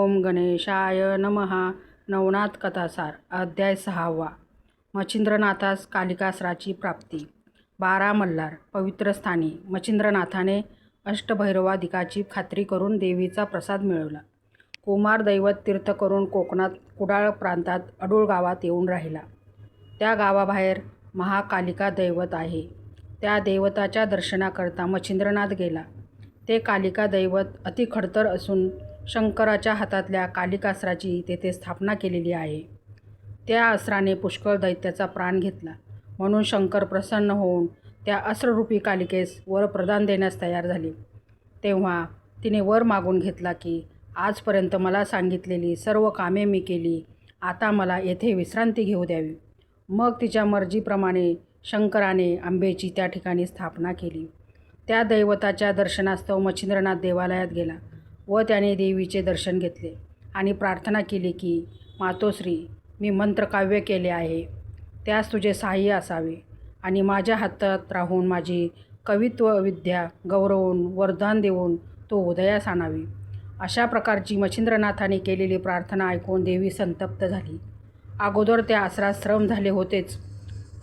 ओम गणेशाय नमः. नवनाथ कथासार अध्याय 6. मच्छिंद्रनाथास कालिकासराची प्राप्ती. 12 मल्हार. पवित्र स्थानी मच्छिंद्रनाथाने अष्टभैरवादिकाची खात्री करून देवीचा प्रसाद मिळवला. कुमार दैवत तीर्थ करून कोकणात कुडाळ प्रांतात अडूळ गावात येऊन राहिला. त्या गावाबाहेर महाकालिका दैवत आहे. त्या दैवताच्या दर्शनाकरता मच्छिंद्रनाथ गेला. ते कालिका दैवत अति खडतर असून शंकराच्या हातातल्या कालिकास्त्राची तेथे स्थापना केलेली आहे. त्या अस्त्राने पुष्कळ दैत्याचा प्राण घेतला, म्हणून शंकर प्रसन्न होऊन त्या अस्त्ररूपी कालिकेस वर प्रदान देण्यास तयार झाले. तेव्हा तिने वर मागून घेतला की आजपर्यंत मला सांगितलेली सर्व कामे मी केली, आता मला येथे विश्रांती घेऊ द्यावी. मग तिच्या मर्जीप्रमाणे शंकराने आंबेची त्या ठिकाणी स्थापना केली. त्या दैवताच्या दर्शनास्तव मच्छिंद्रनाथ देवालयात गेला व त्याने देवीचे दर्शन घेतले आणि प्रार्थना केली की मातोश्री, मी मंत्रकाव्य केले आहे, त्यास तुझे सहाय्य असावे आणि माझ्या हातात राहून माझी कवित्व विद्या गौरवून वरदान देऊन तो उदयास आणावी. अशा प्रकारची मच्छिंद्रनाथाने केलेली प्रार्थना ऐकून देवी संतप्त झाली. अगोदर त्या आसरात श्रम झाले होतेच,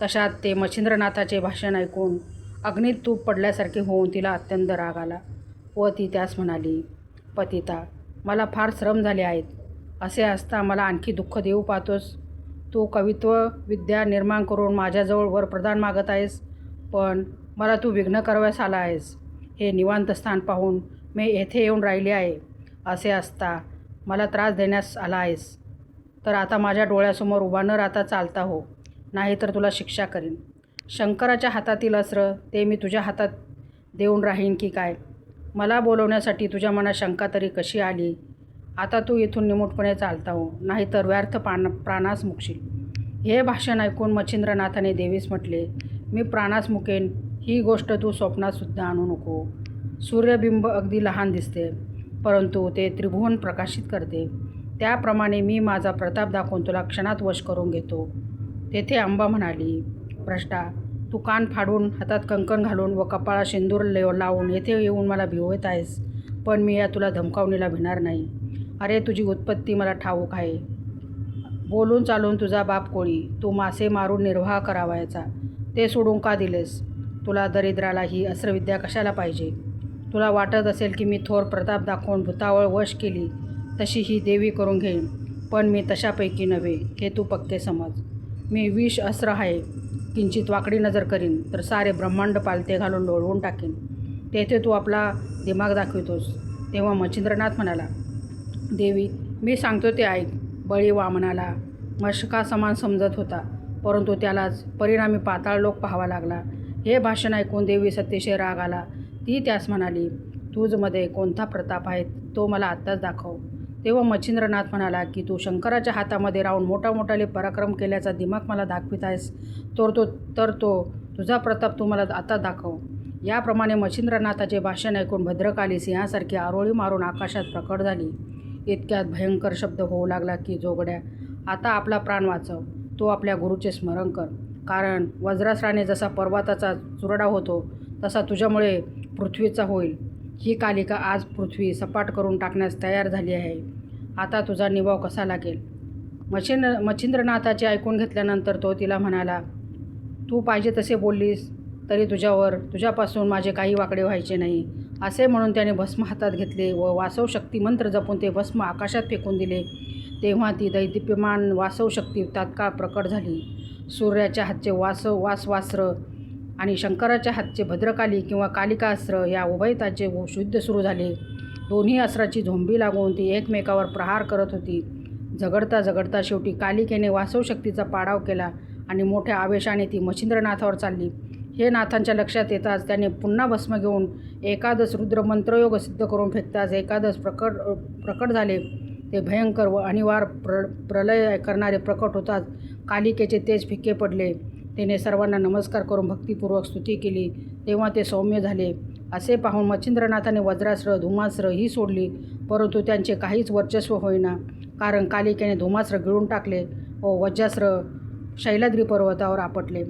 तशात ते मच्छिंद्रनाथाचे भाषण ऐकून अग्नीत तूप पडल्यासारखे होऊन तिला अत्यंत राग आला व ती त्यास म्हणाली, पतिता, मला फार श्रम झाले आहेत. असे असता मला आणखी दुःख देऊ पाहतोस. तू कवित्व विद्या निर्माण करून माझ्याजवळ वर प्रदान मागत आहेस, पण मला तू विघ्न करावयास आला आहेस. हे निवांत स्थान पाहून मी येथे येऊन राहिले आहे. असे असता मला त्रास देण्यास आला आहेस, तर आता माझ्या डोळ्यासमोर उभा न राहता चालता हो, नाहीतर तुला शिक्षा करीन. शंकराच्या हातातील अस्त्र ते मी तुझ्या हातात देऊन राहीन की काय? मला बोलवण्यासाठी तुझ्या मनात शंका तरी कशी आली? आता तू इथून निमूटपणे चालता हो, नाहीतर व्यर्थ प्राणास मुकशील. हे भाषण ऐकून मच्छिंद्रनाथाने देवीस म्हटले, मी प्राणास मुकेन ही गोष्ट तू स्वप्नातसुद्धा आणू नको. सूर्यबिंब अगदी लहान दिसते, परंतु ते त्रिभुवन प्रकाशित करते. त्याप्रमाणे मी माझा प्रताप दाखवून तुला क्षणात वश करून घेतो. तेथे अंबा म्हणाली, भ्रष्टा, तू कान फाडून हातात कंकण घालून व कपाळात सिंदूर लावून येथे येऊन मला भिवत आहेस, पण मी या तुला धमकावणीला भिणार नाही. अरे, तुझी उत्पत्ती मला ठाऊक आहे. बोलून चालून तुझा बाप कोळी, तू मासे मारून निर्वाह करावायचा, ते सोडून का दिलेस? तुला दरिद्राला ही अस्त्रविद्या कशाला पाहिजे? तुला वाटत असेल की मी थोर प्रताप दाखवून भूतावळ वश केली तशी ही देवी करून घेईन, पण मी तशापैकी नव्हे, हे तू पक्के समज. मी विष अस्त्र आहे. किंचित वाकडी नजर करीन तर सारे ब्रह्मांड पालते घालून लोळवून टाकेन. तेथे तू आपला दिमाग दाखवितोस. तेव्हा मच्छिंद्रनाथ म्हणाला, देवी, मी सांगतो ते ऐक. बळी वामनाला मशका समान समजत होता, परंतु त्यालाच परिणामी पाताळ लोक पाहावा लागला. हे भाषण ऐकून देवी सत्यशे राग आला. ती त्यास म्हणाली, तुझमध्ये कोणता प्रताप आहे तो मला आत्ताच दाखव. तेव्हा मच्छिंद्रनाथ म्हणाला की तू शंकराच्या हातामध्ये राहून मोठामोठाले पराक्रम केल्याचा दिमाग मला दाखवित आहेस, तर तो तुझा प्रताप तू मला आता दाखव. याप्रमाणे मच्छिंद्रनाथाचे भाषण ऐकून भद्रकाली सिंहासारखी आरोळी मारून आकाशात प्रकट झाली. इतक्यात भयंकर शब्द होऊ लागला की जोगड्या, आता आपला प्राण वाचव. तू आपल्या गुरुचे स्मरण कर, कारण वज्रास्त्राने जसा पर्वताचा चुरडा होतो तसा तुझ्यामुळे पृथ्वीचा होईल. ही कालिका आज पृथ्वी सपाट करून टाकण्यास तयार झाली आहे. आता तुझा निभाव कसा लागेल? मच्छिंद्रनाथाचे ऐकून घेतल्यानंतर तो तिला म्हणाला, तू पाहिजे तसे बोललीस तरी तुझ्यापासून माझे काही वाकडे व्हायचे नाही. असे म्हणून त्याने भस्म हातात घेतले व वासव शक्ती मंत्र जपून ते भस्म आकाशात फेकून दिले. तेव्हा ती दैदिप्यमान वासव शक्ती तात्काळ प्रकट झाली. सूर्याच्या हातचे वासवास्त्र आणि शंकराच्या हातचे भद्रकाली किंवा कालिकास्त्र या उभयताचे युद्ध सुरू झाले. दोन्ही अस्त्राची झोंबी लागून ती एकमेकावर प्रहार करत होती. झगडता शेवटी कालिकेने वासव शक्तीचा पाडाव केला आणि मोठ्या आवेशाने ती मच्छिंद्रनाथावर चालली. हे नाथांच्या लक्षात येताच त्याने पुन्हा भस्म घेऊन एकादश रुद्र मंत्रयोग सिद्ध करून फेकताच एकादश प्रकट झाले. ते भयंकर व अनिवार्य प्रलय करणारे प्रकट होताच कालिकेचे तेज फिक्के पडले. तिने सर्वांना नमस्कार करून भक्तिपूर्वक स्तुती केली. तेव्हा ते सौम्य झाले. असे पाहून मच्छिंद्रनाथाने वज्रास्त्र धूमास्त्र ही सोडली, परंतु त्यांचे काहीच वर्चस्व होईना, कारण कालिकेने धूमास्त्र गिळून टाकले व वज्रास्त्र शैलाद्री पर्वतावर आपटले.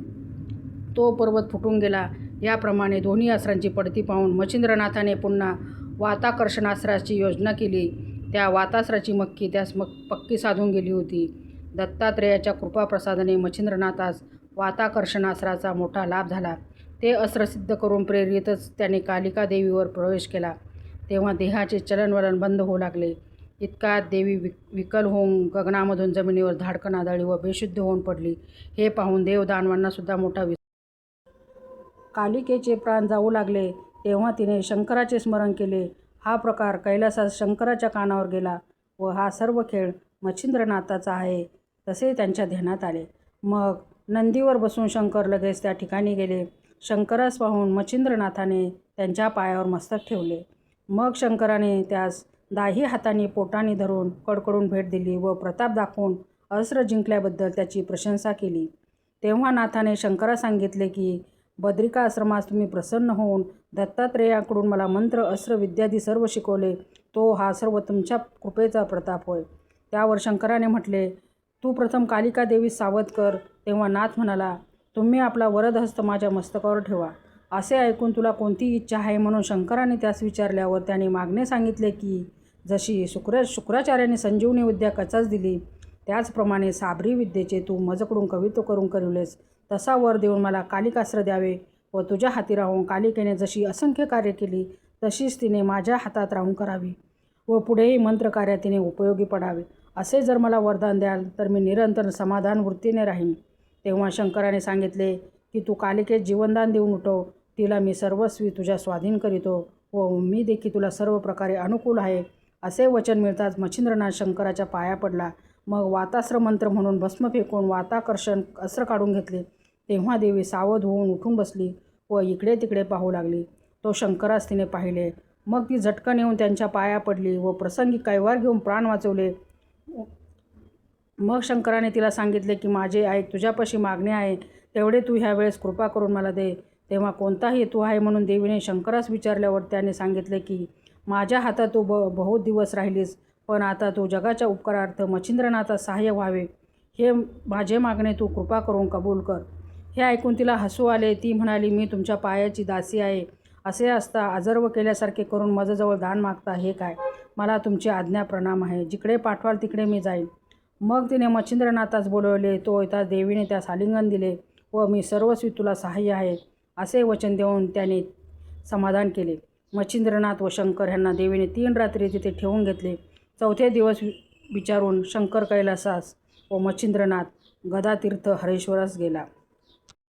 तो पर्वत फुटून गेला. याप्रमाणे दोन्ही अस्त्रांची पडती पाहून मच्छिंद्रनाथाने पुन्हा वाताकर्षणास्त्राची योजना केली. त्या वातासराची मक्की त्यास पक्की साधून गेली होती. दत्तात्रेयाच्या कृपाप्रसादाने मच्छिंद्रनाथास वाताकर्षणास्त्राचा मोठा लाभ झाला. ते अस्त्र सिद्ध करून प्रेरितच त्याने कालिका देवीवर प्रवेश केला. तेव्हा देहाचे चलनवलन बंद होऊ लागले. इतकात देवी विकल होऊन गगनामधून जमिनीवर धाडकन आदळली व बेशुद्ध होऊन पडली. हे पाहून देवदानवांना सुद्धा मोठा कालिकेचे प्राण जाऊ लागले. तेव्हा तिने शंकराचे स्मरण केले. हा प्रकार कैलासात शंकराच्या कानावर गेला व हा सर्व खेळ मच्छिंद्रनाथाचा आहे तसे त्यांच्या ध्यानात आले. मग नंदीवर बसून शंकर लगेच त्या ठिकाणी गेले. शंकरास पाहून मच्छिंद्रनाथाने त्यांच्या पायावर मस्तक ठेवले. मग शंकराने त्यास दाही हातांनी पोटाने धरून कडकडून भेट दिली व प्रताप दाखवून अस्त्र जिंकल्याबद्दल त्याची प्रशंसा केली. तेव्हा नाथाने शंकरास सांगितले की बद्रिका आश्रमास तुम्ही प्रसन्न होऊन दत्तात्रेयाकडून मला मंत्र अस्त्र विद्यादी सर्व शिकवले तो हा सर्व तुमच्या कृपेचा प्रताप होय. त्यावर शंकराने म्हटले, तू प्रथम कालिका देवीस सावध कर. तेव्हा नाथ म्हणाला, तुम्ही आपला वरदहस्त माझ्या मस्तकावर ठेवा. असे ऐकून तुला कोणती इच्छा आहे म्हणून शंकराने त्यास विचारल्यावर त्याने मागणे सांगितले की जशी शुक्राचार्याने संजीवनी विद्या कचाच दिली त्याचप्रमाणे साबरी विद्येचे तू माझ्याकडून कवित्व करून करिवलेस तसा वर देऊन मला कालिकास्त्र द्यावे व तुझ्या हाती राहून कालिकेने जशी असंख्य कार्य केली तशीच तिने माझ्या हातात राहून करावी व पुढेही मंत्रकार्यात तिने उपयोगी पडावे. असे जर मला वरदान द्याल तर मी निरंतर समाधान वृत्तीने राहीन. तेव्हा शंकराने सांगितले की तू कालिकेत जीवनदान देऊन उठव. तिला मी सर्वस्वी तुझ्या स्वाधीन करीतो व मी देखील तुला सर्व प्रकारे अनुकूल आहे. असे वचन मिळताच मच्छिंद्रनाथ शंकराच्या पाया पडला. मग वातास्त्र मंत्र म्हणून भस्म फेकून वाताकर्षण अस्त्र काढून घेतले. तेव्हा देवी सावध होऊन उठून बसली व इकडे तिकडे पाहू लागली. तो शंकरास तिने पाहिले. मग ती झटकन येऊन त्यांच्या पाया पडली व प्रसंगी कैवार घेऊन प्राण वाचवले. मग शंकराने तिला सांगितले की माझे ऐक, तुझ्यापाशी मागणे आहे तेवढे तू ह्या वेळेस कृपा करून मला दे. तेव्हा कोणता हेतू आहे म्हणून देवीने शंकरास विचारल्यावर त्याने सांगितले की माझ्या हातात तू बहुत दिवस राहिलीस पण आता तू जगाच्या उपकारार्थ मच्छिंद्रनाथास सहाय्य व्हावे हे माझे मागणे तू कृपा करून कबूल कर. हे ऐकून तिला हसू आले. ती म्हणाली, मी तुमच्या पायाची दासी आहे. असे असता आजर्व केल्यासारखे करून माझ्याजवळ दान मागता हे काय? मला तुमची आज्ञा प्रणाम आहे. जिकडे पाठवाल तिकडे मी जाईन. मग तिने मच्छिंद्रनाथास बोलवले. तो येताच देवीने त्यास आलिंगन दिले व मी सर्वस्वी तुला सहाय्य आहे असे वचन देऊन त्याने समाधान केले. मच्छिंद्रनाथ व शंकर यांना देवीने 3 रात्री तिथे ठेवून घेतले. चौथे दिवस विचारून शंकर कैलासास व मच्छिंद्रनाथ गदातीर्थ हरेश्वरास गेला.